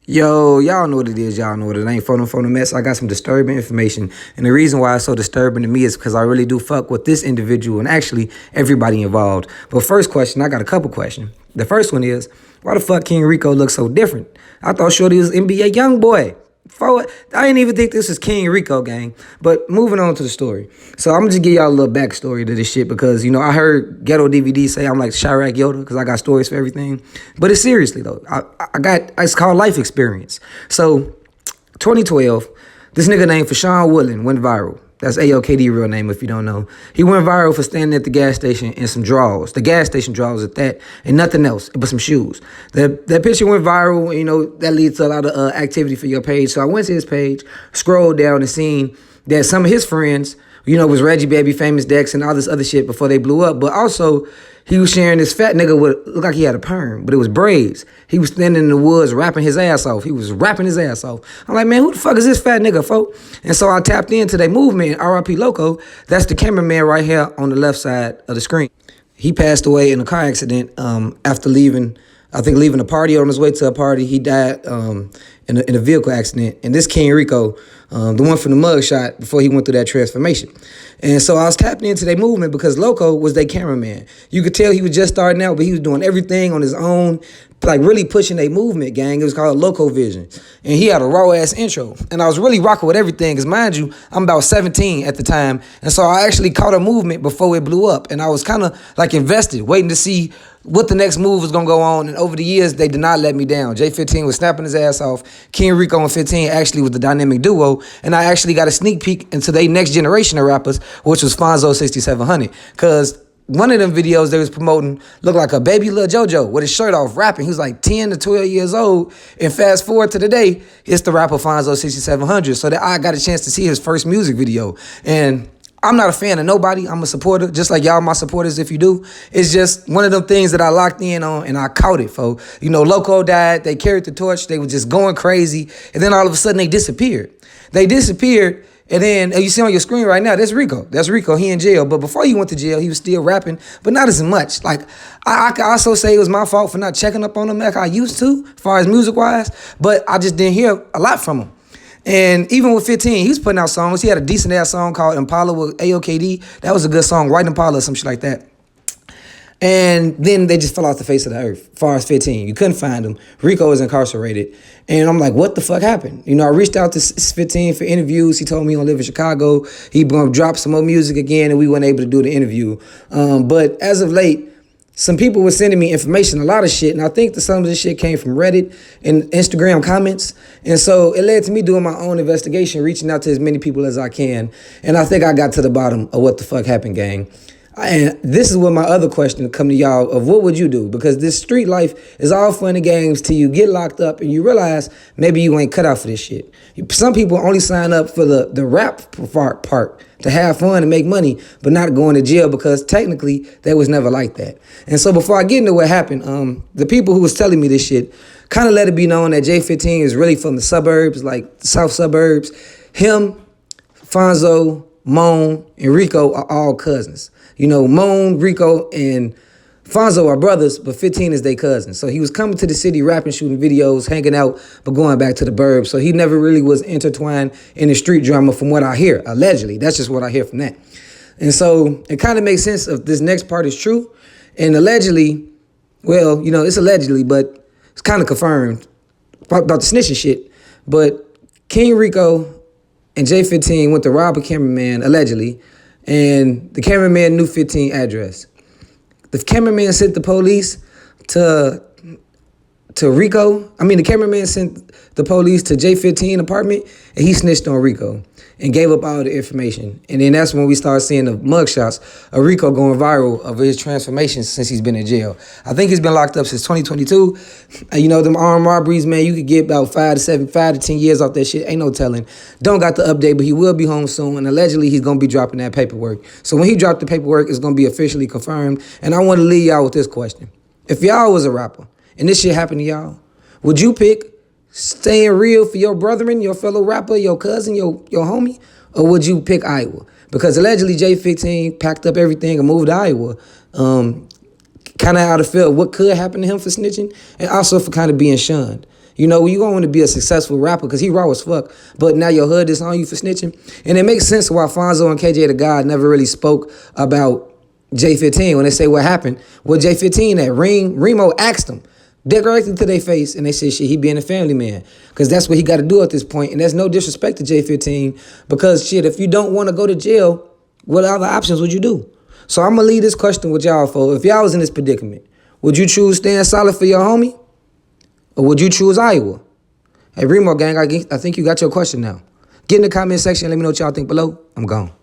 Yo, y'all know what it is. Y'all know what it ain't. Phone mess. I got some disturbing information. And the reason why it's so disturbing to me is because I really do fuck with this individual and actually everybody involved. But first question, I got a couple questions. The first one is, why the fuck King Rico look so different? I thought Shorty was NBA young boy. I didn't even think this was King Rico, gang. But moving on to the story. So I'm gonna just give y'all a little backstory to this shit because, I heard Ghetto DVD say I'm like Chirac Yoda because I got stories for everything. But it's seriously, though. It's called life experience. So 2012, this nigga named Fashawn Woodland went viral. That's AOKD real name if you don't know. He went viral for standing at the gas station in some drawers. The gas station drawers at that, and nothing else but some shoes. That picture went viral, that leads to a lot of activity for your page. So I went to his page, scrolled down and seen that some of his friends, was Reggie Baby, Famous Dex, and all this other shit before they blew up. But also, he was sharing this fat nigga with, looked like he had a perm, but it was braids. He was standing in the woods rapping his ass off. He was rapping his ass off. I'm like, man, who the fuck is this fat nigga, folk? And so I tapped into their movement, RIP Loco. That's the cameraman right here on the left side of the screen. He passed away in a car accident after leaving a party on his way to a party. He died in a vehicle accident. And this King Rico, the one from the mug shot before he went through that transformation. And so I was tapping into their movement because Loco was their cameraman. You could tell he was just starting out, but he was doing everything on his own, like really pushing their movement, gang. It was called Loco Vision. And he had a raw-ass intro. And I was really rocking with everything because, mind you, I'm about 17 at the time. And so I actually caught a movement before it blew up. And I was kind of like invested, waiting to see what the next move was going to go on. And over the years, they did not let me down. Jayfifteen was snapping his ass off. King Rico and 15 actually was the dynamic duo. And I actually got a sneak peek into their next generation of rappers, which was Fonzo 6700. Because one of them videos they was promoting looked like a baby Lil JoJo with his shirt off rapping. He was like 10 to 12 years old. And fast forward to today, it's the rapper Fonzo 6700. So that I got a chance to see his first music video. And I'm not a fan of nobody. I'm a supporter, just like y'all my supporters if you do. It's just one of them things that I locked in on and I caught it, folks. Loco died. They carried the torch. They were just going crazy. And then all of a sudden they disappeared. And then you see on your screen right now, that's Rico. That's Rico. He in jail. But before he went to jail, he was still rapping, but not as much. Like, I can also say it was my fault for not checking up on him like I used to, as far as music-wise. But I just didn't hear a lot from him. And even with 15, he was putting out songs. He had a decent-ass song called Impala with AOKD. That was a good song, White Impala or some shit like that. And then they just fell off the face of the earth, as far as 15. You couldn't find him. Rico was incarcerated. And I'm like, what the fuck happened? I reached out to 15 for interviews. He told me he don't live in Chicago. He gonna drop some more music again, and we weren't able to do the interview. But as of late, some people were sending me information, a lot of shit, and I think that some of this shit came from Reddit and Instagram comments. And so it led to me doing my own investigation, reaching out to as many people as I can. And I think I got to the bottom of what the fuck happened, gang. And this is what my other question come to y'all of what would you do? Because this street life is all fun and games till you get locked up and you realize maybe you ain't cut out for this shit. Some people only sign up for the rap part to have fun and make money, but not going to jail because technically they was never like that. And so before I get into what happened, the people who was telling me this shit kind of let it be known that Jayfifteen is really from the suburbs, like the south suburbs. Him, Fonzo, Moan, and Rico are all cousins. Moan, Rico, and Fonzo are brothers, but 15 is their cousin. So he was coming to the city, rapping, shooting videos, hanging out, but going back to the burbs. So he never really was intertwined in the street drama from what I hear, allegedly. That's just what I hear from that. And so it kind of makes sense if this next part is true. And allegedly, well, it's allegedly, but it's kind of confirmed about the snitching shit. But King Rico and Jayfifteen went to rob a cameraman, allegedly, and the cameraman knew 15 address. The cameraman sent the police to Rico. The cameraman sent the police to Jayfifteen apartment, and he snitched on Rico and gave up all the information. And then that's when we started seeing the mugshots of Rico going viral of his transformation since he's been in jail. I think he's been locked up since 2022. Them armed robberies, man, you could get about 5 to 10 years off that shit. Ain't no telling. Don't got the update, but he will be home soon. And allegedly, he's going to be dropping that paperwork. So when he dropped the paperwork, it's going to be officially confirmed. And I want to leave y'all with this question. If y'all was a rapper and this shit happened to y'all, would you pick staying real for your brethren, your fellow rapper, your cousin, your homie? Or would you pick Iowa? Because allegedly Jayfifteen packed up everything and moved to Iowa. Kind of out of fear of what could happen to him for snitching and also for kind of being shunned. You know, you going to be a successful rapper because he raw as fuck, but now your hood is on you for snitching. And it makes sense why Fonzo and KJ the God never really spoke about Jayfifteen when they say what happened. Well, Jayfifteen at Remo asked him directly to their face, and they said, shit, he being a family man because that's what he got to do at this point. And there's no disrespect to Jayfifteen because, shit, if you don't want to go to jail, what other options would you do? So I'm going to leave this question with y'all, folks. If y'all was in this predicament, would you choose staying solid for your homie? Or would you choose Iowa? Hey, Remo gang, I think you got your question now. Get in the comment section. Let me know what y'all think below. I'm gone.